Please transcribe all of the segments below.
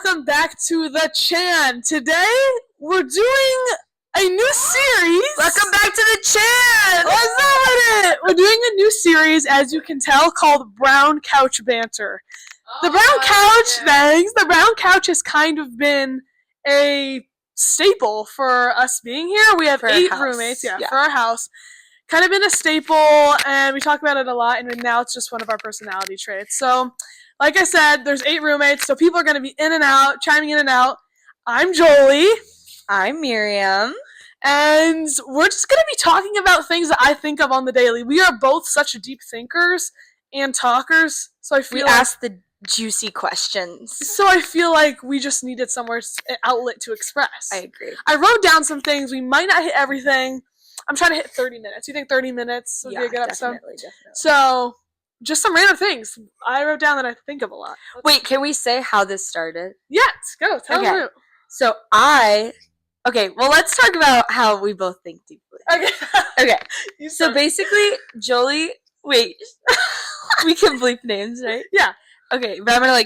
welcome back to the Chan. Today, we're doing a new series. Welcome back to the Chan! What's up with it? We're doing a new series, as you can tell, called Brown Couch Banter. The Brown Couch, thanks. The Brown Couch has kind of been a staple for us being here. We have 8 roommates, for our house. Kind of been a staple, and we talk about it a lot, and now it's just one of our personality traits. So, like I said, there's 8 roommates, so people are going to be in and out, chiming in and out. I'm Jolie. I'm Miriam. And we're just going to be talking about things that I think of on the daily. We are both such deep thinkers and talkers, so I feel we ask the juicy questions. So I feel like we just needed somewhere, an outlet to express. I agree. I wrote down some things. We might not hit everything. I'm trying to hit 30 minutes. You think 30 minutes would be a good episode? Definitely. So, just some random things I wrote down that I think of a lot. Wait, can we say how this started? Yes, go. Tell me. So well, let's talk about how we both think deeply. Okay. So basically, Jolie, wait, we can bleep names, right? Yeah. Okay, but I'm gonna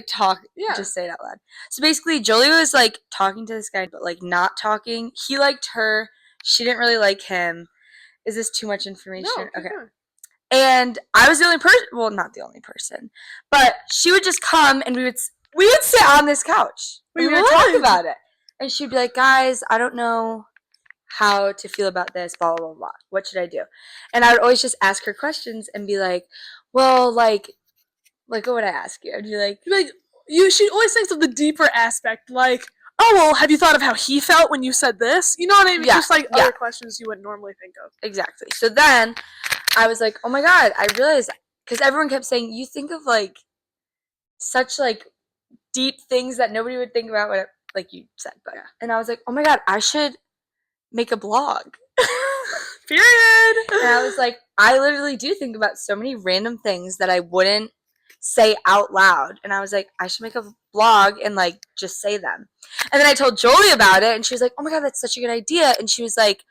just say it out loud. So basically, Jolie was talking to this guy, but not talking. He liked her. She didn't really like him. Is this too much information? No. Okay. And I was the only person. Well, not the only person, but she would just come and we would sit on this couch. We would talk about it, and she'd be like, "Guys, I don't know how to feel about this. Blah blah blah blah. What should I do?" And I would always just ask her questions and be like, "Well, what would I ask you?" I'd be like, she always thinks of the deeper aspect, like, oh, well, have you thought of how he felt when you said this? You know what I mean? Yeah, just other questions you wouldn't normally think of. Exactly. So then I was like, oh my God, I realized, because everyone kept saying, you think of such deep things that nobody would think about, like you said. But and I was like, oh my God, I should make a blog. Period. And I was like, I literally do think about so many random things that I wouldn't say out loud. And I was like, I should make a blog and just say them. And then I told Jolie about it, and she was like, oh my God, that's such a good idea. And she was like,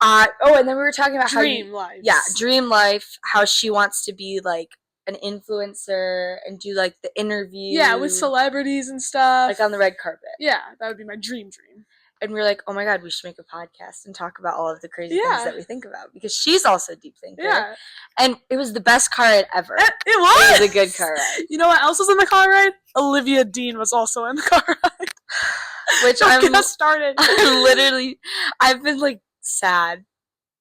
and then we were talking about dream life. Yeah, dream life, how she wants to be an influencer and do the interview. Yeah, with celebrities and stuff. On the red carpet. Yeah, that would be my dream. And we were like, oh my God, we should make a podcast and talk about all of the crazy things that we think about. Because she's also a deep thinker. Yeah. And it was the best car ride ever. It was! It was a good car ride. You know what else was in the car ride? Olivia Dean was also in the car ride. Which started. I've been sad.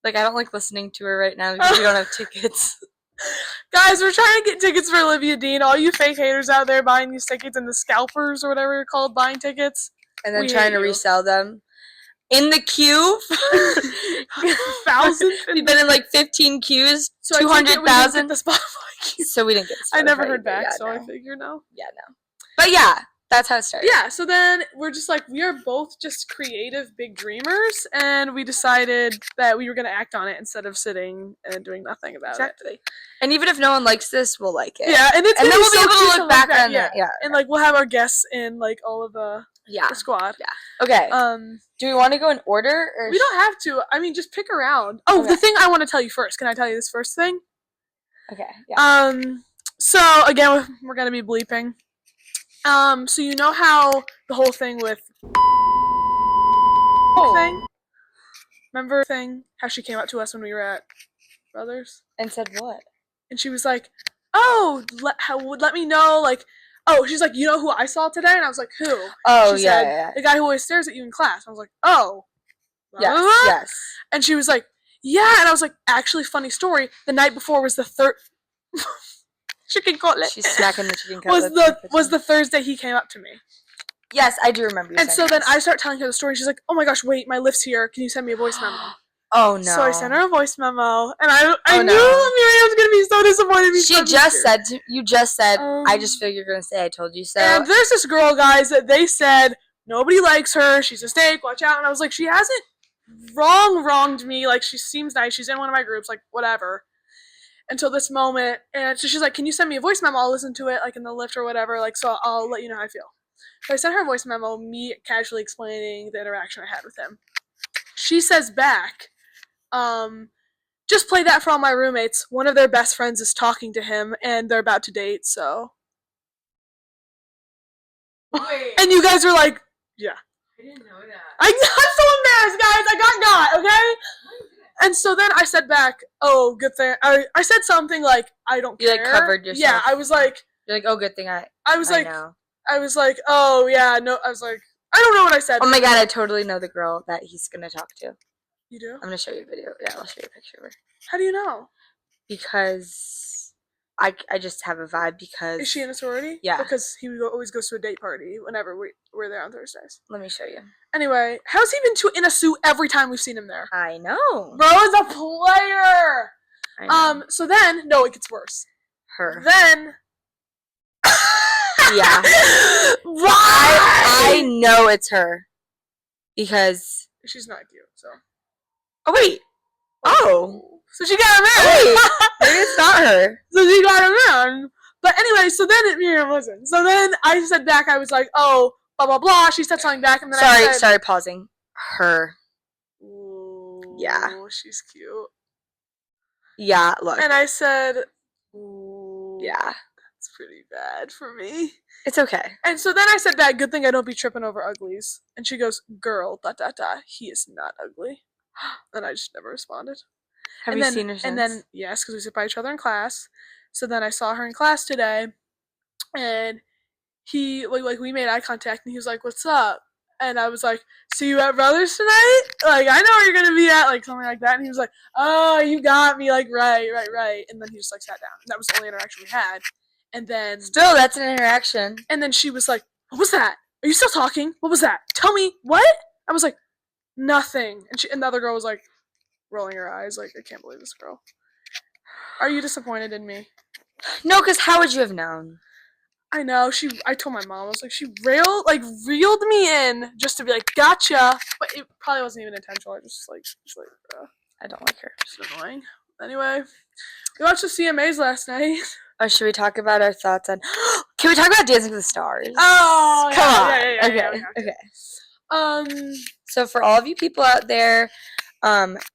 I don't like listening to her right now because we don't have tickets. Guys, we're trying to get tickets for Olivia Dean. All you fake haters out there buying these tickets, and the scalpers or whatever you're called buying tickets. And then trying to resell them. In the queue. 1,000. We've been in 15 queues. So 200,000. The Spotify queue. So we didn't get the Spotify. I never heard back, so I figure no. Yeah, no. But yeah, that's how it started. Yeah, so then we're just we are both just creative big dreamers, and we decided that we were going to act on it instead of sitting and doing nothing about it. And even if no one likes this, we'll like it. Yeah, and then we'll be able to look back on it. Yeah. And we'll have our guests in all of the squad. Yeah. Okay. Do we want to go in order? Or we don't have to. I mean, just pick around. Oh, the thing I want to tell you first. Can I tell you this first thing? Okay. Yeah. So again, we're gonna be bleeping. So you know how the whole thing with thing? Remember how she came up to us when we were at Brothers? And said what? And she was like, "Oh, let me know." She's like, "You know who I saw today?" And I was like, "Who?" Oh, she said, "The guy who always stares at you in class." I was like, "Oh." Yes. And she was like, "Yeah." And I was like, "Actually, funny story. The night before was the third chicken cutlet." She's smacking the chicken cutlet. Was the Thursday he came up to me. Yes, I do remember. And so then I start telling her the story. She's like, "Oh my gosh, wait, my lift's here. Can you send me a voice memo?" Oh no! So I sent her a voice memo, and I knew Miriam was gonna be so disappointed. You just said, I just figured you're gonna say I told you so. And there's this girl, guys, that they said nobody likes her. She's a snake. Watch out. And I was like, she hasn't wronged me. She seems nice. She's in one of my groups. Whatever. Until this moment, and so she's like, "Can you send me a voice memo? I'll listen to it in the lift or whatever. So I'll let you know how I feel." So I sent her a voice memo, me casually explaining the interaction I had with him. She says back, "Just play that for all my roommates. One of their best friends is talking to him, and they're about to date, so Wait. And you guys were like, yeah. I didn't know that. I'm so embarrassed, guys. I got, okay? And so then I said back, oh, good thing. I said something like, I don't care. You, like, covered yourself. Yeah, I was like. You're like, oh, good thing I know. I was like, oh, yeah, no. I was like, I don't know what I said. Oh, my God, I totally know the girl that he's going to talk to. You do? I'm going to show you a video. Yeah, I'll show you a picture of her. How do you know? Because I just have a vibe because... Is she in a sorority? Yeah. Because he always goes to a date party whenever we're there on Thursdays. Let me show you. Anyway, how's he been in a suit every time we've seen him there? I know. Bro is a player! I know. So then, no, it gets worse. Her. Then... Yeah. Why? I know it's her. Because... She's not cute, so... Oh, wait. Oh. So she got him in. Maybe it's not her. So she got him in. But anyway, so then Miriam wasn't. So then I said back, I was like, oh, blah, blah, blah. She said something back, and then I said... Sorry, pausing. Her. Ooh, yeah. She's cute. Yeah, look. And I said, ooh. Yeah. It's pretty bad for me. It's okay. And so then I said back, good thing I don't be tripping over uglies. And she goes, girl, ... he is not ugly. And I just never responded. Have you seen her since? And then, yes, because we sit by each other in class. So then I saw her in class today, and he, like we made eye contact, and he was like, what's up? And I was like, see you at Brothers tonight? Like, I know where you're going to be at, like, something like that. And he was like, oh, you got me, like, right. And then he just, like, sat down. And that was the only interaction we had. And then... Still, that's an interaction. And then she was like, what was that? Are you still talking? What was that? Tell me, what? I was like, nothing. And the other girl was like, rolling her eyes, like, I can't believe this girl. Are you disappointed in me? No, because how would you have known? I know, I told my mom, I was like, she reeled me in just to be like, gotcha, but it probably wasn't even intentional, I just like, I don't like her. She's annoying. Anyway, we watched the CMAs last night. Oh, should we talk about our thoughts on, can we talk about Dancing with the Stars? Oh, Come on. Yeah, Okay. So for all of you people out there,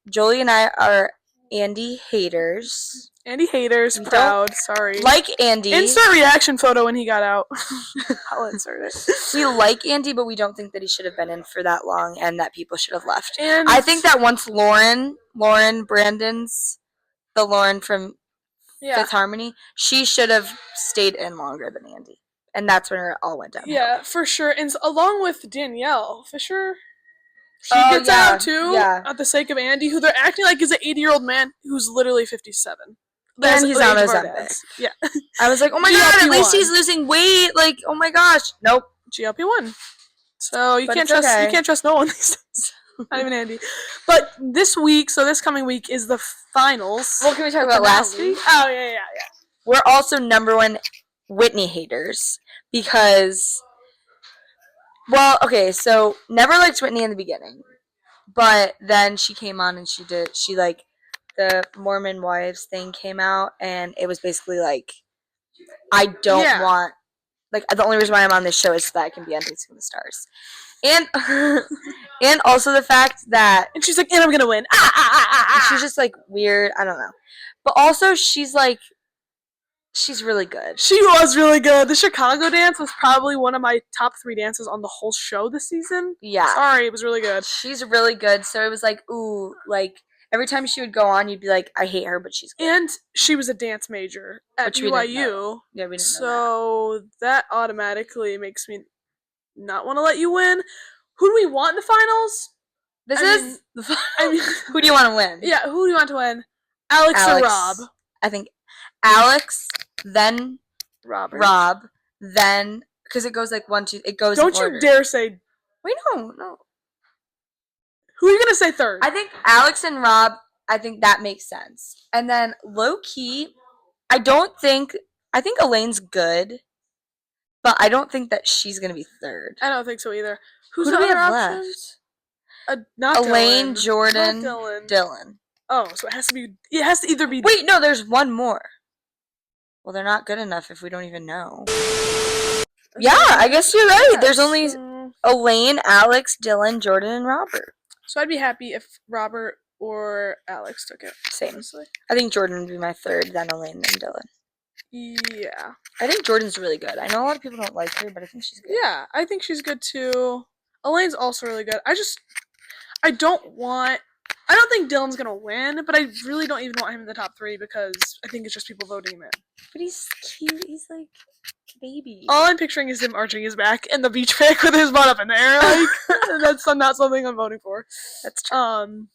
Jolie and I are Andy haters. Andy haters, proud, sorry. Like Andy. Insert reaction photo when he got out. I'll insert it. We like Andy, but we don't think that he should have been in for that long and that people should have left. And I think that once Lauren Brandon's, the Lauren from Fifth Harmony, she should have stayed in longer than Andy. And that's when it all went down. Yeah, for sure. And along with Danielle Fisher, she gets out too, at the sake of Andy, who they're acting like is an 80-year-old man who's literally 57. And he's on Ozempic. Yeah. I was like, oh my God, at least he's losing weight. Like, oh my gosh. Nope. GLP-1. So you can't trust no one these days. Not even Andy. But this coming week is the finals. Well, can we talk about last week? Oh, yeah. We're also #1 Whitney haters because, well, okay, so never liked Whitney in the beginning, but then she came on and the Mormon wives thing came out, and it was basically like, I don't want, like, the only reason why I'm on this show is so that I can be on Dancing with the Stars. And and also the fact that... And she's like, and I'm gonna win. She's just, like, weird. I don't know. But also, she's, like, she's really good. She was really good. The Chicago dance was probably one of my top 3 dances on the whole show this season. Yeah. Sorry, it was really good. She's really good. So it was like, ooh, like... Every time she would go on, you'd be like, I hate her, but she's good. And she was a dance major at BYU. Yeah, we didn't know so that automatically makes me not want to let you win. Who do we want in the finals? Who do you want to win? Yeah, who do you want to win? Alex or Rob? I think Alex, then Robert. Rob, then... Because it goes like 1, 2... It goes Don't in order. You dare say... Wait, no. Who are you going to say third? I think Alex and Rob, I think that makes sense. And then, low-key, I think Elaine's good, but I don't think that she's going to be third. I don't think so either. Who do we have left? Not Elaine, Dylan. Jordan, Not Dylan. Oh, so it has to either be... Wait, no, there's one more. Well, they're not good enough if we don't even know. Yeah, I guess you're right. Yes. There's only Elaine, Alex, Dylan, Jordan, and Robert. So I'd be happy if Robert or Alex took it. Same. Honestly. I think Jordan would be my third, then Elaine, then Dylan. Yeah. I think Jordan's really good. I know a lot of people don't like her, but I think she's good. Yeah, I think she's good too. Elaine's also really good. I don't think Dylan's gonna win, but I really don't even want him in the top 3 because I think it's just people voting him in. But he's cute. He's like a baby. All I'm picturing is him arching his back in the beach pic with his butt up in the air. Like, that's not something I'm voting for. That's true.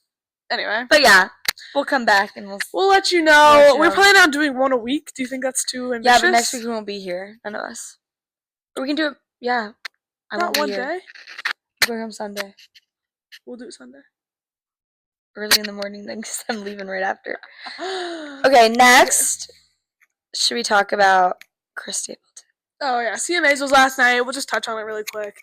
Anyway. But yeah, we'll come back and we'll let you know. We're planning on doing one a week. Do you think that's too ambitious? Yeah, but next week we won't be here. None of us. Or we can do it. Yeah. Not one day. I'm going home Sunday. We'll do it Sunday. Early in the morning then because I'm leaving right after. Okay, next. Should we talk about Chris Stapleton? Oh, yeah. CMAs was last night. We'll just touch on it really quick.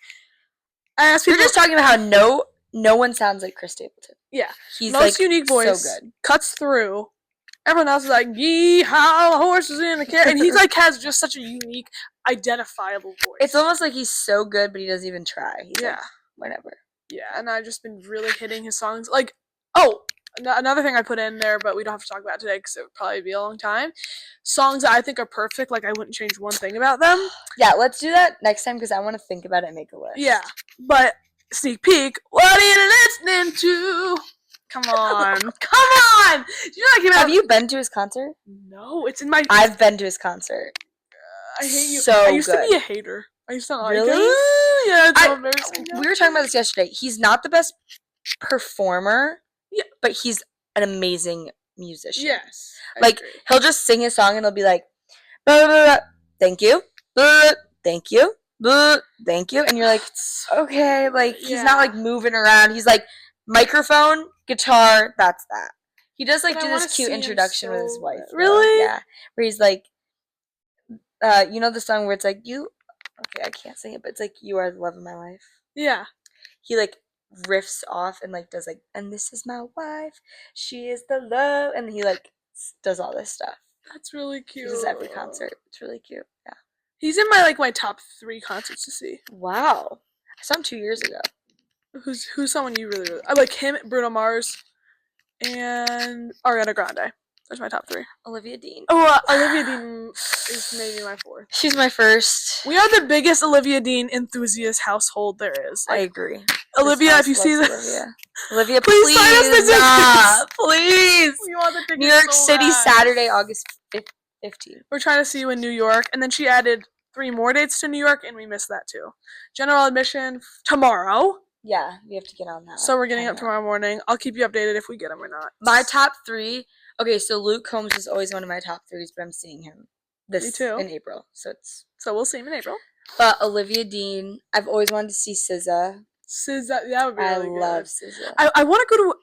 I asked people. We're just talking about how no one sounds like Chris Stapleton. Yeah. He's most unique voice. So good. Cuts through. Everyone else is like, yee-haw, the horse is in the carriage. And he like has just such a unique, identifiable voice. It's almost like he's so good, but he doesn't even try. He's like, whatever. Yeah, and I've just been really hitting his songs. Like, another thing I put in there, but we don't have to talk about it today because it would probably be a long time. Songs that I think are perfect, like I wouldn't change one thing about them. Yeah, let's do that next time because I want to think about it and make a list. Yeah, but sneak peek, what are you listening to? Come on. Come on! Do you know have you been to his concert? No, it's in my... I've been to his concert. I hate you. So I used to be a hater. I used to not really? like him. Yeah, it's so embarrassing. We were talking about this yesterday. He's not the best performer, but he's an amazing musician. Yes. Like, he'll just sing his song and he'll be like, blah, blah, blah, thank you, blah, thank you, blah, thank you. And you're like, okay, like, he's not, like, moving around. He's like, microphone, guitar, that's that. He does, like, do this cute introduction with his wife. Really? Yeah. Where he's like, you know the song where it's like, okay, I can't sing it, but it's like, you are the love of my life. Yeah. He, like, riffs off and, like, does, like, and this is my wife, she is the love, and he, like, does all this stuff. That's really cute. He does every concert. It's really cute. Yeah. He's in my top 3 concerts to see. Wow. I saw him 2 years ago. Who's someone you really I like? Him, Bruno Mars, and Ariana Grande. That's my top 3. Olivia Dean. Oh, Olivia Dean is maybe my 4th. She's my first. We are the biggest Olivia Dean enthusiast household there is. Like, I agree. Olivia, if you see this, Olivia, please sign us the tickets. Please. We want the tickets New York so City, bad. Saturday, August 15th. We're trying to see you in New York, and then she added 3 more dates to New York, and we missed that too. General admission tomorrow. Yeah, we have to get on that. So we're getting up tomorrow morning. I'll keep you updated if we get them or not. My top 3. Okay, so Luke Combs was always one of my top 3s, but I'm seeing him in April. So we'll see him in April. But Olivia Dean, I've always wanted to see SZA. SZA, that would be really good. I love SZA. I want to go to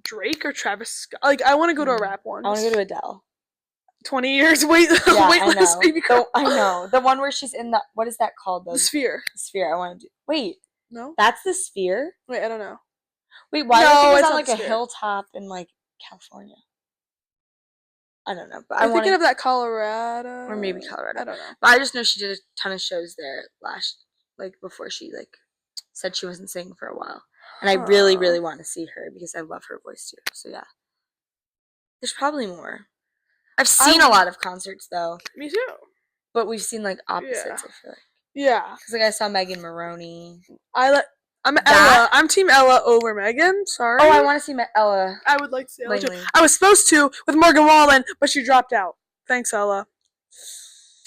Drake or Travis Scott. Like, I want to go to a rap one. I want to go to Adele. 20 years wait list. I know. The one where she's in the, what is that called? The Sphere. The Sphere. I want to do. Wait. No? That's the Sphere? Wait, I don't know. Wait, why do I think it's on like a hilltop in like California? I don't know. But I'm thinking of that Colorado. Or maybe Colorado. I don't know. But I just know she did a ton of shows there before she said she wasn't singing for a while. And I really, really want to see her because I love her voice too. So yeah. There's probably more. I've seen a lot of concerts though. Me too. But we've seen like opposites, I feel like. Yeah. Because like I saw Megan Maroney. I'm Ella. I'm Team Ella over Megan. Sorry. Oh, I want to see Ella. I would like to see Ella too. I was supposed to with Morgan Wallen, but she dropped out. Thanks, Ella.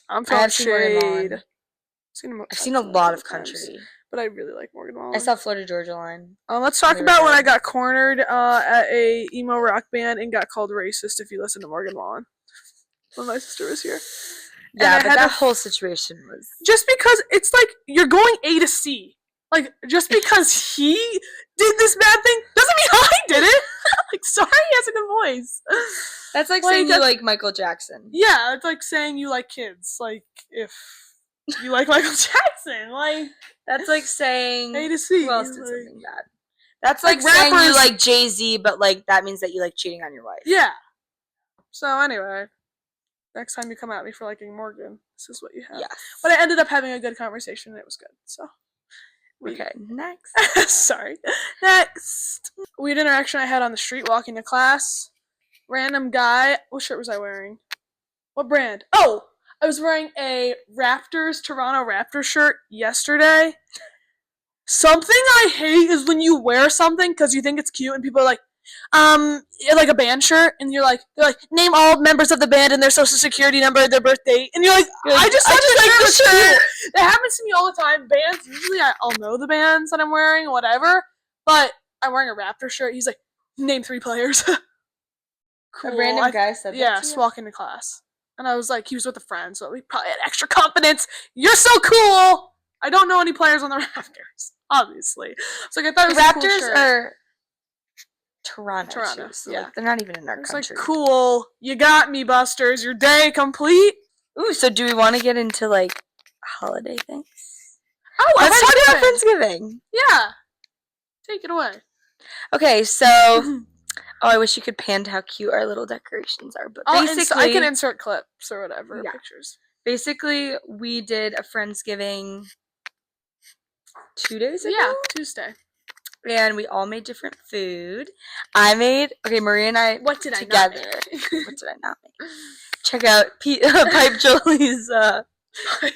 I'm feeling shade. I've seen a lot of country. But I really like Morgan Wallen. I saw Florida Georgia Line. Let's talk about when I got cornered at a emo rock band and got called racist if you listen to Morgan Wallen. When my sister was here. Yeah, but that whole situation was... Just because it's like, you're going A to C. Like, just because he did this bad thing doesn't mean I did it. Like, sorry, he has a good voice. That's like saying you like Michael Jackson. Yeah, it's like saying you like kids. Like, if you like Michael Jackson. Like, that's like saying... A to C. Who else did something bad? That's like saying you like Jay-Z, but like that means that you like cheating on your wife. Yeah. So anyway, next time you come at me for liking Morgan, this is what you have. Yes. But I ended up having a good conversation and it was good. So... Okay, next. Sorry. Next. Weird interaction I had on the street walking to class. Random guy. What shirt was I wearing? What brand? Oh, I was wearing a Toronto Raptors shirt yesterday. Something I hate is when you wear something because you think it's cute and people are like, like a band shirt, and they're like, name all members of the band and their social security number, their birth date, and you're like, I just like the shirt. That happens to me all the time. Bands, usually I'll know the bands that I'm wearing, whatever, but I'm wearing a Raptor shirt. He's like, name 3 players. Cool. A random guy said that. Yeah, just walk into class, and I was like, he was with a friend, so we probably had extra confidence. You're so cool. I don't know any players on the Raptors, obviously. So I thought it was Raptors a cool shirt. are Toronto. So yeah. like, they're not even in our it's country. Like, cool. You got me, Busters. Your day complete. Ooh, so do we want to get into like holiday things? Oh, let's talk about Friendsgiving. Yeah. Take it away. Okay, so I wish you could pan to how cute our little decorations are, but basically I can insert clips or whatever, pictures. Basically, we did a Friendsgiving 2 days ago. Yeah, Tuesday. And we all made different food. Maria and I what did together. I not make? What did I not make? Check out Pipe Jolie's Pipe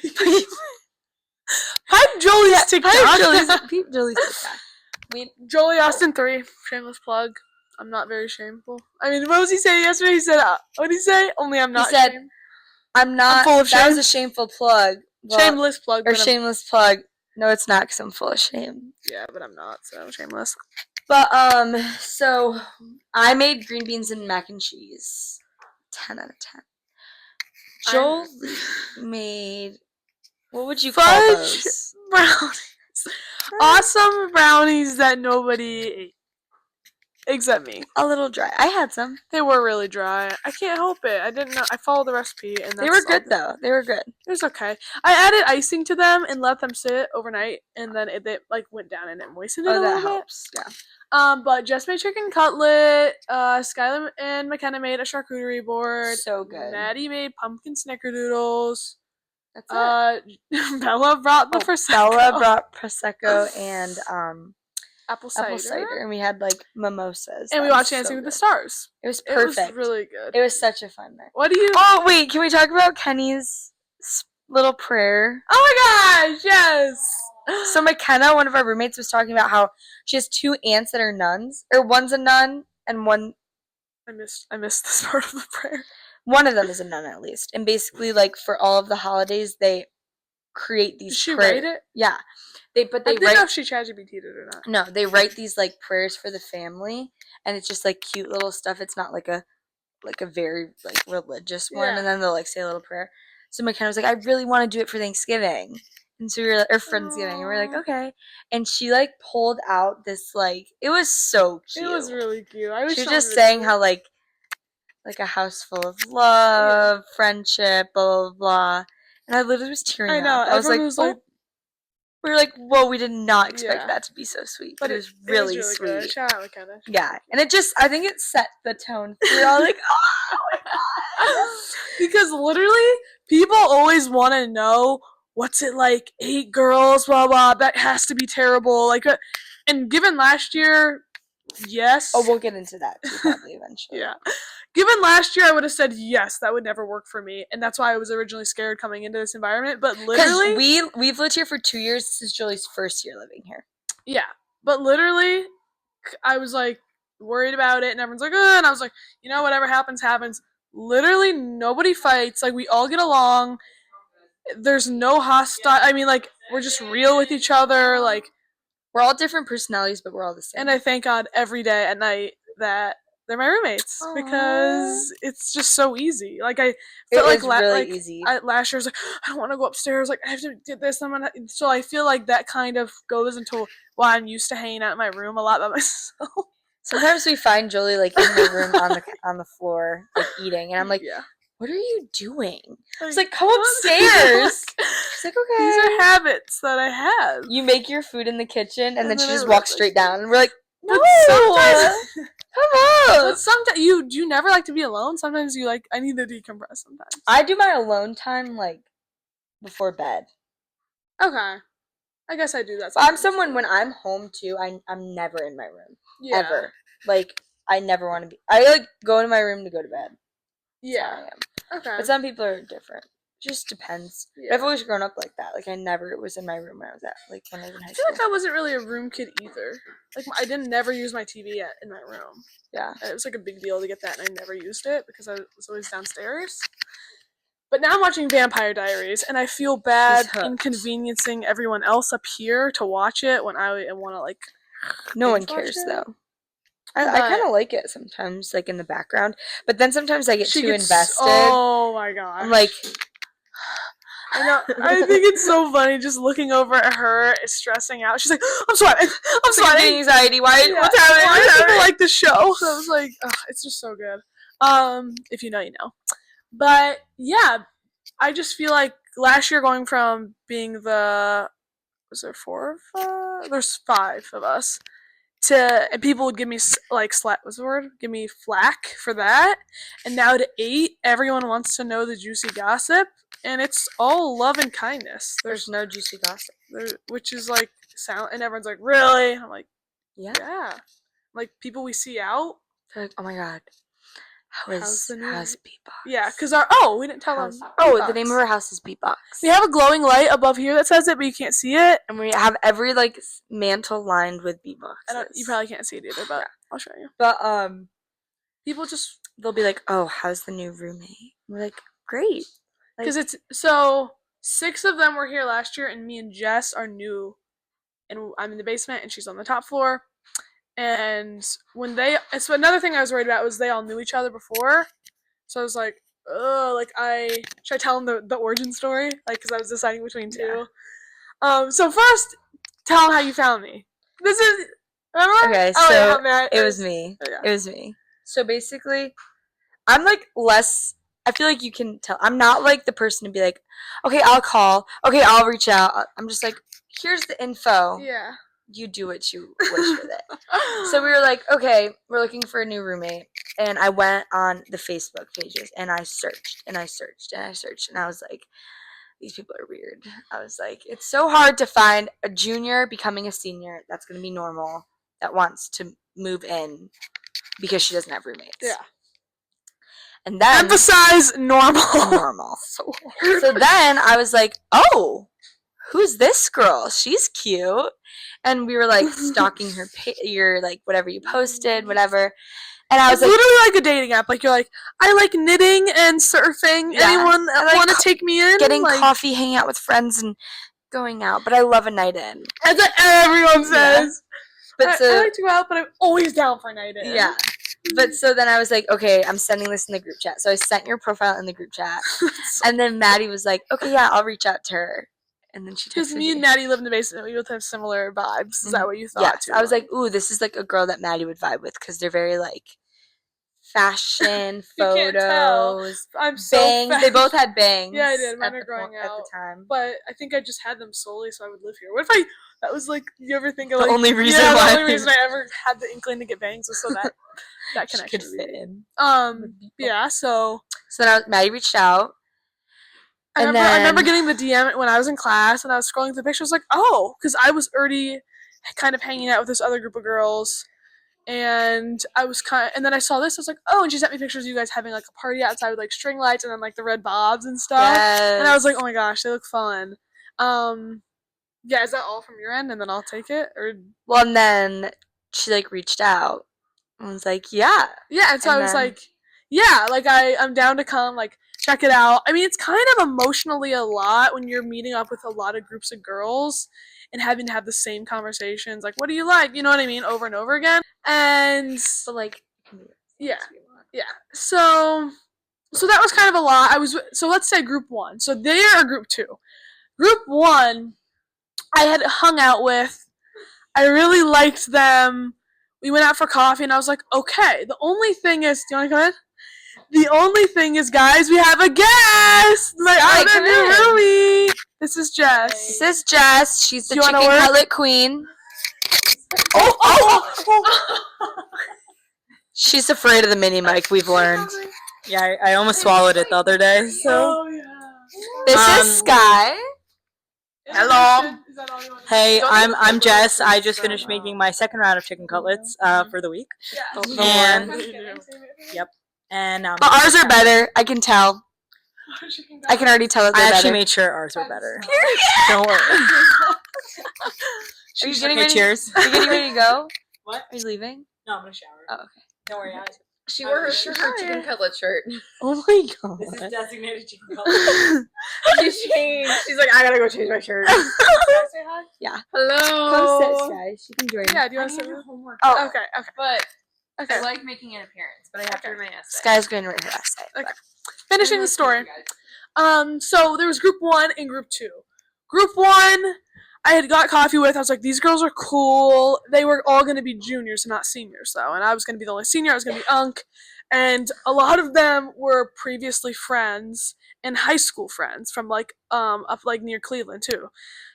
Jolie's TikTok. Pipe Jolie's TikTok. Jolie Austin 3. Shameless plug. I'm not very shameful. I mean, what was he saying yesterday? He said, what did he say? Only I'm not ashamed. I'm not. I'm full of shame. That was a shameful plug. Well, shameless plug. Or shameless plug. No, it's not because I'm full of shame. Yeah, but I'm not, so shameless. But, so I made green beans and mac and cheese. 10 out of 10. Jolie made, what would you call those? Brownies. Awesome brownies that nobody ate. Except me. A little dry. I had some. They were really dry. I can't help it. I didn't know. I followed the recipe, and they were good though. They were good. It was okay. I added icing to them and let them sit overnight, and then they like went down and it moistened it a little helps. bit. Yeah. But Jess made chicken cutlet. Skylar and McKenna made a charcuterie board. So good. Maddie made pumpkin snickerdoodles. That's it. Bella brought the prosecco. Bella brought prosecco and apple cider, and we had like mimosas, and we watched Dancing with the Stars. It was perfect. It was really good. It was such a fun night. What do you? Oh wait, can we talk about Kenny's little prayer? Oh my gosh, yes. So McKenna, one of our roommates, was talking about how she has 2 aunts that are nuns, or one's a nun and one. I missed this part of the prayer. One of them is a nun at least, and basically, like for all of the holidays, they create these. Did she write it? Yeah. I didn't know if she ChatGPT'd it or not. No, they write these like prayers for the family, and it's just like cute little stuff. It's not like a very like religious one, and then they'll like say a little prayer. So McKenna was like, I really want to do it for Thanksgiving, and so we were or Friendsgiving, and we were like, okay. And she like pulled out this like it was so cute. It was really cute. She was just saying how like a house full of love, friendship, blah blah blah, and I literally was tearing up. I was like, we were like, whoa, we did not expect that to be so sweet. But it was really sweet. Good. Shout out McKenna. Yeah. And I think it set the tone. We were all like, oh my god. Because literally, people always want to know, what's it like, 8 girls, blah, blah, that has to be terrible. Like, and given last year, yes. Oh, we'll get into that too, probably eventually. Yeah. Given last year, I would have said yes, that would never work for me, and that's why I was originally scared coming into this environment. But literally, we've lived here for 2 years. This is Jolie's first year living here. Yeah, but literally, I was like worried about it, and everyone's like, and I was like, whatever happens, happens. Literally, nobody fights. Like, we all get along. There's no hostile. I mean, like, we're just real with each other. Like, we're all different personalities, but we're all the same. And I thank God every day at night that they're my roommates. Aww. Because it's just so easy. Like, I felt like really easy. Last year I was like, I don't want to go upstairs. Like, I have to do this. So I feel like that kind of goes into why I'm used to hanging out in my room a lot by myself. Sometimes we find Jolie like in her room on the floor, like eating, and I'm like, what are you doing? It's like, come upstairs. She's like, okay. These are habits that I have. You make your food in the kitchen, and then she just walks straight down, and we're like, no, come on. But sometimes you never like to be alone. Sometimes you like, I need to decompress sometimes. I do my alone time like before bed. Okay. I guess I do that. I'm someone when I'm home too. I'm never in my room ever. Like I never want to be. I like go into my room to go to bed. Yeah. Okay. But some people are different. Just depends. Yeah. I've always grown up like that. Like I never was in my room when I was in high I feel school. like I wasn't really a room kid either. Like I didn't never use my TV in my room. Yeah. And it was like a big deal to get that, and I never used it because I was always downstairs. But now I'm watching Vampire Diaries, and I feel bad inconveniencing everyone else up here to watch it when I want to like. No one binge watch cares it. though. I kind of like it sometimes, like in the background, but then sometimes I get too invested. Oh my gosh! I'm like, I know. I think it's so funny just looking over at her, stressing out. She's like, "I'm sweating. I'm sweating. Anxiety. Why? Yeah. What's happening? Why do people like the show?" So I was like, "Ugh, it's just so good." If you know, you know. But yeah, I just feel like last year going from being was there 4 of there's 5 of us and people would give me like what's the word? Give me flack for that, and now to 8, everyone wants to know the juicy gossip, and it's all love and kindness. There's no juicy gossip, which is like and everyone's like, really? I'm like, yeah. Like people we see out. They're like, oh my god, how's Beatbox? Yeah, because we didn't tell them. The name of our house is Beatbox. We have a glowing light above here that says it, but you can't see it. And we have every like mantle lined with Beatbox. You probably can't see it either, but I'll show you. But people just they'll be like, oh, how's the new roommate? We're like, great. Because it's so 6 of them were here last year, and me and Jess are new, and I'm in the basement, and she's on the top floor. And so another thing I was worried about was they all knew each other before, so I was like, oh, like should I tell them the origin story, like because I was deciding between 2. So first, tell them how you found me. This is remember? Okay, so it was me. Yeah. It was me. So basically, I'm like less. I feel like you can tell. I'm not like the person to be like, okay, I'll call. Okay, I'll reach out. I'm just like, here's the info. Yeah. You do what you wish with it. So we were like, okay, we're looking for a new roommate. And I went on the Facebook pages and I searched and I searched and I searched. And I was like, these people are weird. I was like, it's so hard to find a junior becoming a senior that's going to be normal that wants to move in because she doesn't have roommates. Yeah. And then emphasize normal. Normal. So then I was like, oh, who's this girl? She's cute. And we were like stalking your like whatever you posted, whatever. And I was like, literally like a dating app. Like you're like, I like knitting and surfing. Yeah. Anyone want to take me in? Getting coffee, hanging out with friends, and going out. But I love a night in. That's what everyone says. Yeah. But I like to go out, but I'm always down for a night in. Yeah. But so then I was like, okay, I'm sending this in the group chat. So I sent your profile in the group chat. And then Maddie was like, okay, yeah, I'll reach out to her. And then she texted me. Because me and Maddie live in the basement. We both have similar vibes. Is that what you thought? Yes. I was like, ooh, this is like a girl that Maddie would vibe with because they're very like fashion photos. I'm so bangs. They both had bangs. Yeah, I did. Mine were growing out at the time. But I think I just had them solely so I would live here. What if that was like, you ever think of like the only reason I ever had the inkling to get bangs was so that connection could fit in. Yeah. So now Maddie reached out. I remember getting the DM when I was in class and I was scrolling through the pictures like, oh, because I was already kind of hanging out with this other group of girls, and and then I saw this. I was like, oh, and she sent me pictures of you guys having like a party outside with like string lights and then like the red bobs and stuff. Yes. And I was like, oh my gosh, they look fun. Yeah, is that all from your end? And then I'll take it, or well, and then she like reached out and was like, yeah, and so I was like, yeah, like I'm down to come like check it out. I mean, it's kind of emotionally a lot when you're meeting up with a lot of groups of girls and having to have the same conversations. Like, what do you like? You know what I mean? Over and over again. And but like, yeah. So that was kind of a lot. So let's say group 1. So they are group 2. Group 1, I had hung out with. I really liked them. We went out for coffee, and I was like, okay. The only thing is, do you want to come in? The only thing is, guys, we have a guest! My other new roomie! This is Jess. This is Jess. She's the chicken cutlet queen. Oh! She's afraid of the mini mic, we've learned. Yeah, I almost swallowed it the other day, so. This is Sky. Hello. Hey, I'm Jess. I just finished making my second round of chicken cutlets for the week. Yeah. And yep. And but ours are better, I can tell. I can already tell that I they're actually better. made sure ours were better. Don't worry. Are you getting Okay, ready? cheers. Are you getting ready to go? What? Are you leaving? No, I'm gonna shower. Oh, okay. Don't worry. She wore her chicken cutlet shirt. Oh my god. This is designated chicken cutlet. She changed. She's like, I gotta go change my shirt. Can I say hi? Yeah. Hello. Come sit, Sky. She can join. Yeah, do you want to I say have homework. Oh, Okay, okay, But okay. I like making an appearance, but I have to read my essay. Sky's going to write her essay. Okay. Finishing the story. So there was group 1 and group 2. Group 1, I had got coffee with. I was like, these girls are cool. They were all going to be juniors and not seniors, though. And I was going to be the only senior. I was going to be Unk. And a lot of them were previously friends and high school friends from, like, up, like, near Cleveland, too.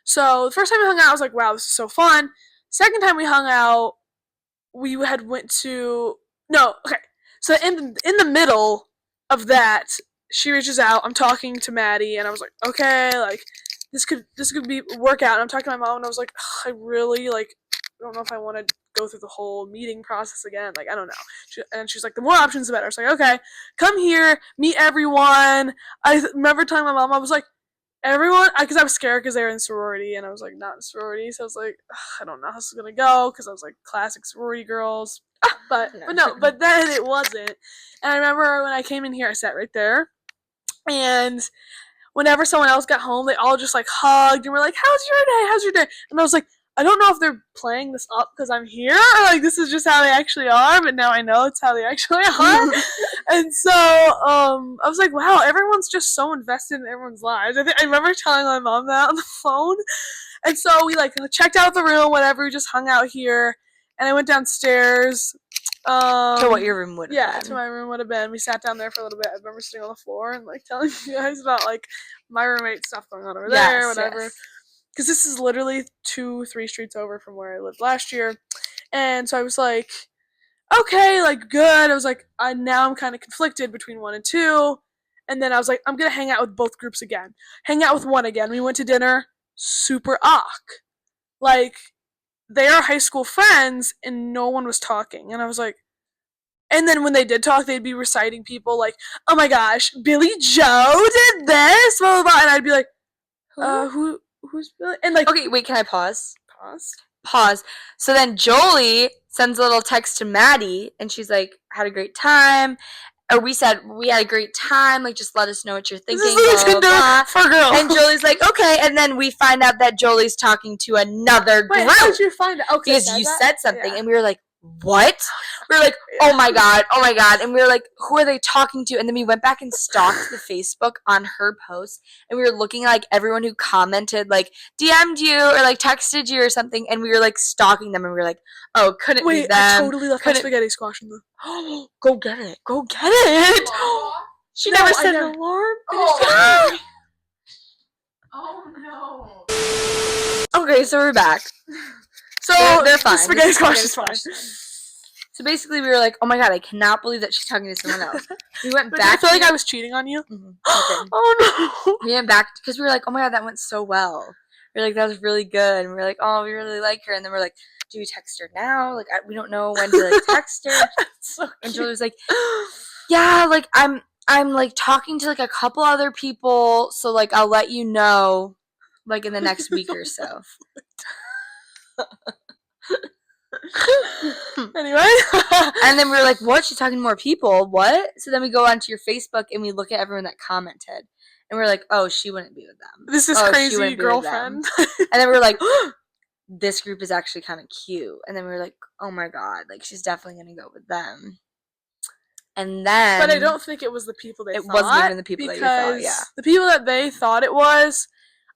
So the first time we hung out, I was like, wow, this is so fun. Second time we hung out, we had went to... No, okay. So in the middle of that, she reaches out. I'm talking to Maddie, and I was like, okay, like, this could be work out. And I'm talking to my mom, and I was like, I really, like, don't know if I want to go through the whole meeting process again. Like, I don't know. And she's like, the more options, the better. I was like, okay, come here, meet everyone. I remember telling my mom, I was like, everyone, because I was scared because they were in sorority, and I was like, not in sorority. So I was like, I don't know how this is gonna go, because I was like, classic sorority girls. But then it wasn't. And I remember when I came in here, I sat right there, and whenever someone else got home, they all just like hugged and were like, how's your day? How's your day? And I was like, I don't know if they're playing this up because I'm here, or like this is just how they actually are, but now I know it's how they actually are. And so I was like, wow, everyone's just so invested in everyone's lives. I remember telling my mom that on the phone. And so we like checked out the room, whatever, we just hung out here, and I went downstairs. To what your room would have Yeah, been. to my room would have been. We sat down there for a little bit. I remember sitting on the floor and like telling you guys about like my roommate stuff going on over there, whatever. Yes. Because this is literally 2-3 streets over from where I lived last year. And so I was like, okay, like good. I was like, now I'm kind of conflicted between 1 and 2. And then I was like, I'm going to hang out with both groups again. Hang out with 1 again. We went to dinner. Super awk. Like, they are high school friends and no one was talking. And I was like, and then when they did talk, they'd be reciting people like, oh my gosh, Billy Joe did this, blah, blah, blah. And I'd be like, who's Billy? And like, Okay, wait, can I pause? pause. Pause. So then Jolie sends a little text to Maddie, and she's like, had a great time. Or we said, we had a great time, like, just let us know what you're thinking. This is blah, blah, blah. for girls. And Jolie's like, okay. And then we find out that Jolie's talking to another Wait, group. how did you find out? Okay, Because you said something, Yeah. and we were like, what? We were like, oh my god. And we were like, who are they talking to? And then we went back and stalked the Facebook on her post, and we were looking at like everyone who commented, like DM'd you or like texted you or something, and we were like stalking them, and we were like, oh, couldn't be them. I totally left my spaghetti squash in the... Go get it. Go get it. She never set an alarm. Oh no. Okay, so we're back. So they're fine. The spaghetti squash is Spaghetti fine. squash. So basically, we were like, oh my god, I cannot believe that she's talking to someone else. We went But back. I feel like I was cheating on you. Mhm. Oh no. We went back because we were like, oh my god, that went so well. We were like, that was really good. And we were like, oh, we really like her. And then we're like, do we text her now? Like, we don't know when to like text her. So And Jolie was like, yeah, like I'm like talking to like a couple other people, so like I'll let you know like in the next week or so. Anyway. And then we were like, what? She's talking to more people? What? So then we go onto your Facebook and we look at everyone that commented. And we're like, oh, she wouldn't be with them. This is Oh, she crazy wouldn't be with girlfriend. them. And then we were like, this group is actually kind of cute. And then we were like, oh my god, like she's definitely going to go with them. And then... But I don't think it was the people they thought. It wasn't even the people that you thought, yeah. The people that they thought it was,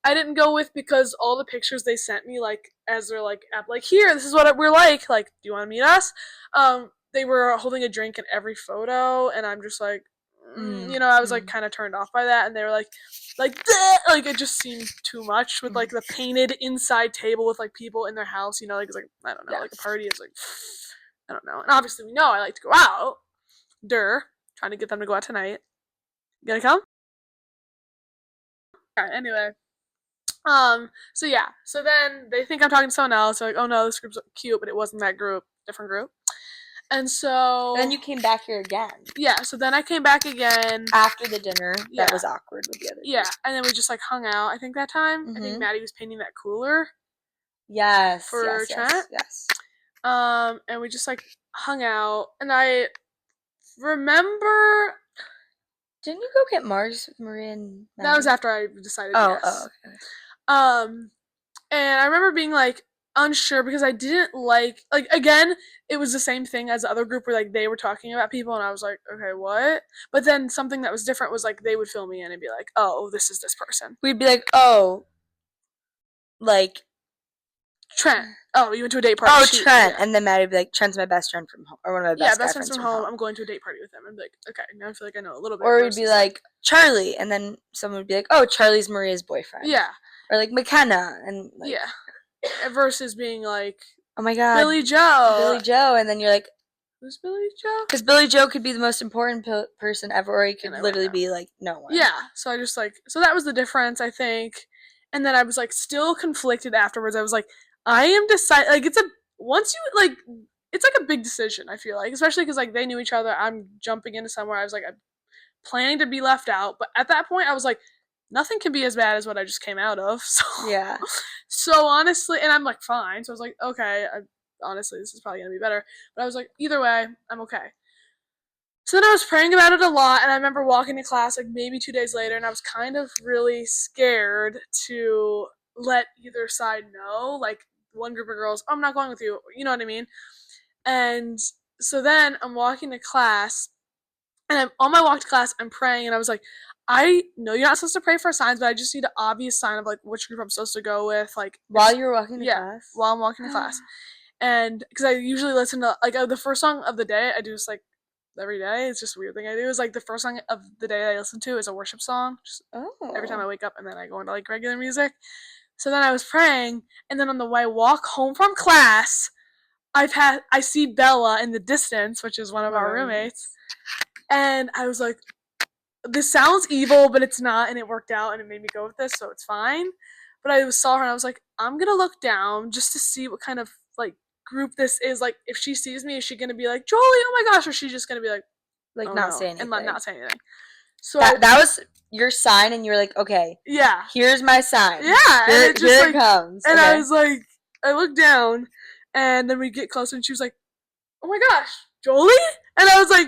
I didn't go with because all the pictures they sent me, like, as they're like, here, this is what we're like, do you want to meet us? They were holding a drink in every photo, and I'm just like, you know, I was like kind of turned off by that, and they were like it just seemed too much with like the painted inside table with like people in their house, you know, like it's like, I don't know, like a party is like, I don't know. And obviously we know I like to go out. Trying to get them to go out tonight. You gonna come? Alright, anyway. So yeah. So then they think I'm talking to someone else. They're like, oh no, this group's cute, but it wasn't that group. Different group. And so... And then you came back here again. Yeah, so then I came back again. After the dinner. Yeah. That was awkward with the other Yeah, group. and then we just, like, hung out, I think, that time. I think Maddie was painting that cooler. Yes, for Trent. Yes. And we just, like, hung out. And I remember... Didn't you go get Mars with Maria and Maddie? That was after I decided yes. Oh, okay. And I remember being, like, unsure because I didn't like, again, it was the same thing as the other group where, like, they were talking about people and I was like, okay, what? But then something that was different was, like, they would fill me in and be like, oh, this is this person. We'd be like, oh, like... Trent. Oh, you went to a date party. Oh, Trent. Yeah. And then Maddie would be like, Trent's my best friend from home. Or one of my best friends from home. I'm going to a date party with him. And be like, okay, now I feel like I know a little bit. Or we'd be like, Charlie. And then someone would be like, oh, Charlie's Maria's boyfriend. Yeah. Or like McKenna. And like, yeah. Versus being like, oh my God, Billy Joe. Billy Joe. And then you're like, who's Billy Joe? Because Billy Joe could be the most important person ever, or he could literally be like no one. Yeah. So I just like, so that was the difference, I think. And then I was like still conflicted afterwards. I was like, I am deciding, like, it's like a big decision, I feel like. Especially because, like, they knew each other. I'm jumping into somewhere. I was like, I'm planning to be left out. But at that point, I was like, nothing can be as bad as what I just came out of. So yeah. So honestly, and I'm like, fine. So I was like, okay, honestly, this is probably going to be better. But I was like, either way, I'm okay. So then I was praying about it a lot, and I remember walking to class, like, maybe 2 days later, and I was kind of really scared to let either side know. Like, one group of girls, oh, I'm not going with you. You know what I mean? And so then I'm walking to class, and I'm on my walk to class, I'm praying, and I was like, I know you're not supposed to pray for signs, but I just need an obvious sign of, like, which group I'm supposed to go with. Like, while you were walking to class? While I'm walking to class. And because I usually listen to, like, the first song of the day, I do this, like, every day. It's just a weird thing I do. Is like the first song of the day I listen to is a worship song. Just every time I wake up, and then I go into like regular music. So then I was praying, and then on the way walk home from class, I see Bella in the distance, which is one of our roommates, and I was like, this sounds evil, but it's not, and it worked out, and it made me go with this, so it's fine. But I saw her, and I was like, I'm gonna look down just to see what kind of like group this is. Like, if she sees me, is she gonna be like, Jolie, oh my gosh, or is she just gonna be like oh, not no, say anything and not say anything? So that was your sign, and you were like, okay, yeah, here's my sign. Yeah, here, and it just, here like, it comes. And okay. I was like, I looked down, and then we get closer, and she was like, oh my gosh, Jolie? And I was like,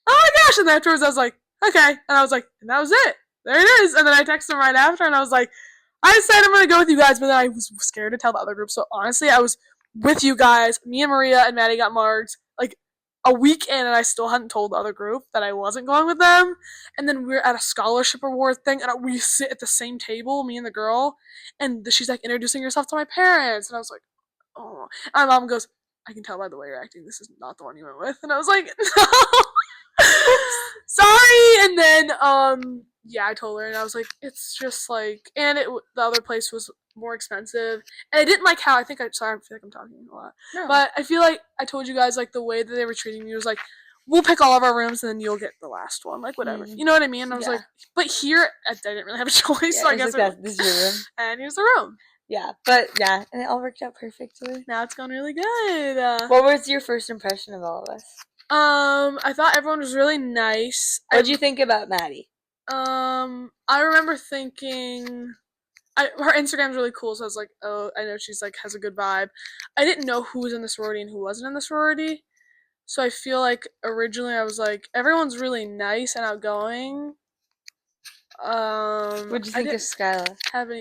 oh my gosh, and then afterwards I was like, okay, and I was like, and that was it. There it is. And then I texted him right after, and I was like, I said I'm gonna go with you guys, but then I was scared to tell the other group. So honestly, I was with you guys. Me and Maria and Maddie got marked like a week in, and I still hadn't told the other group that I wasn't going with them. And then we were at a scholarship award thing, and we sit at the same table, me and the girl, and she's like introducing herself to my parents, and I was like, oh. And my mom goes, I can tell by the way you're acting, this is not the one you went with. And I was like, no, sorry. And then yeah, I told her, and I was like, it's just like, and the other place was more expensive, and I didn't like how, sorry, I feel like I'm talking a lot, but I feel like I told you guys, like, the way that they were treating me was like, we'll pick all of our rooms, and then you'll get the last one, like, whatever, you know what I mean? And I was like, but here, I didn't really have a choice, so I guess like this is your room, and here's the room. Yeah, but yeah, and it all worked out perfectly. Now it's gone really good. What was your first impression of all of us? I thought everyone was really nice. What did you think about Maddie? I remember thinking, her Instagram's really cool, so I was like, oh, I know she's like has a good vibe. I didn't know who was in the sorority and who wasn't in the sorority, so I feel like originally I was like, everyone's really nice and outgoing. What'd you think of Skyla?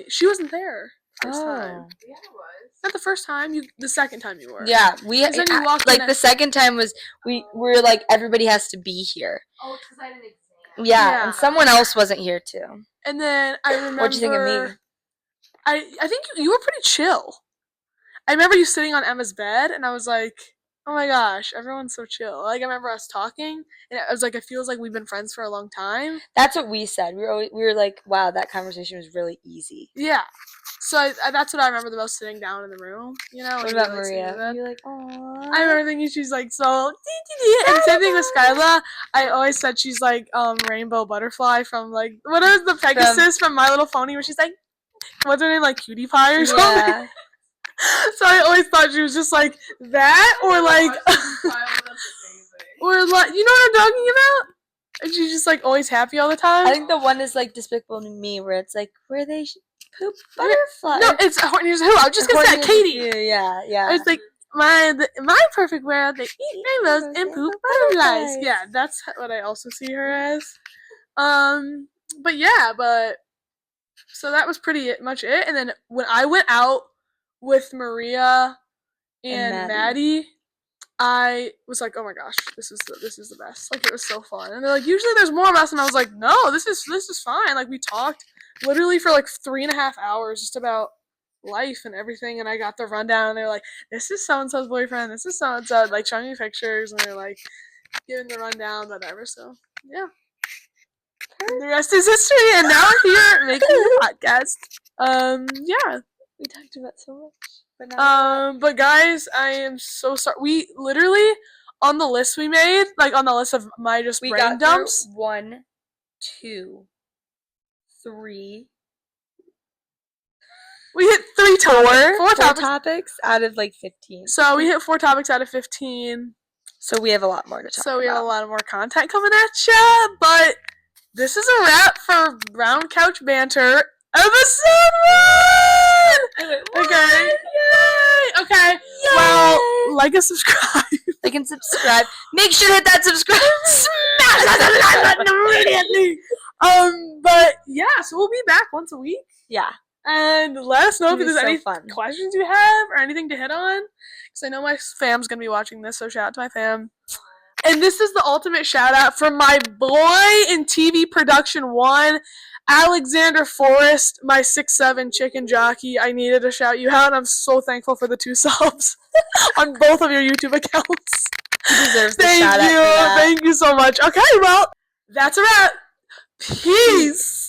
She wasn't there first time. Yeah, it was. Not the first time. The second time you were. Yeah, then you walked like the second time was we were like, everybody has to be here. Oh, because I had an exam. Yeah, and someone else wasn't here too. And then I remember. What'd you think of me? I think you were pretty chill. I remember you sitting on Emma's bed, and I was like, oh my gosh, everyone's so chill. Like, I remember us talking, and I was like, it feels like we've been friends for a long time. That's what we said. We were like, wow, that conversation was really easy. Yeah. So that's what I remember the most, sitting down in the room, you know? What about Maria? You're like, aww. I remember thinking she's like, so, and same thing with Skyla. I always said she's like, Rainbow Butterfly from, like, what is the Pegasus from My Little Pony, where she's like, what's her name, like Cutie Pie or something? So I always thought she was just like that, or like you know what I'm talking about? And she's just like always happy all the time. I think the one is like Despicable Me, where it's like where they poop butterflies. No, it's Here's Who. I was just gonna say that, Katie. Yeah. It's like my perfect world. They eat rainbows and poop butterflies. Yeah, that's what I also see her as. But so that was pretty much it. And then when I went out with Maria and Maddie, I was like, oh my gosh, this is the best. Like, it was so fun. And they're like, usually there's more of us, and I was like, no, this is fine. Like, we talked literally for like 3.5 hours just about life and everything, and I got the rundown, and they're like, this is so and so's boyfriend, this is so and so, like showing me pictures, and they're like giving the rundown, whatever. So yeah. And the rest is history, and now we're here making the podcast. Yeah. We talked about so much. But guys, I am so sorry. We literally, on the list we made, like on the list of my just brain dumps. 1, 2, 3. We hit 3 topics. Four topics out of like 15. So we hit 4 topics out of 15. So we have a lot more to talk about. So we have a lot more content coming at ya. But this is a wrap for Brown Couch Banter, episode 1! Okay. Yay! Okay. Yay! Well, like and subscribe. Like and subscribe. Make sure to hit that subscribe. Smash that button immediately. But yeah, so we'll be back once a week. Yeah. And let us know if there's any fun. questions you have or anything to hit on. Because I know my fam's going to be watching this, so shout out to my fam. And this is the ultimate shout out from my boy in TV production 1, Alexander Forrest, my 6'7" chicken jockey. I needed to shout you out, and I'm so thankful for the 2 subs on both of your YouTube accounts. He deserves the shout out. Thank you so much. Okay, well, that's a wrap. Peace.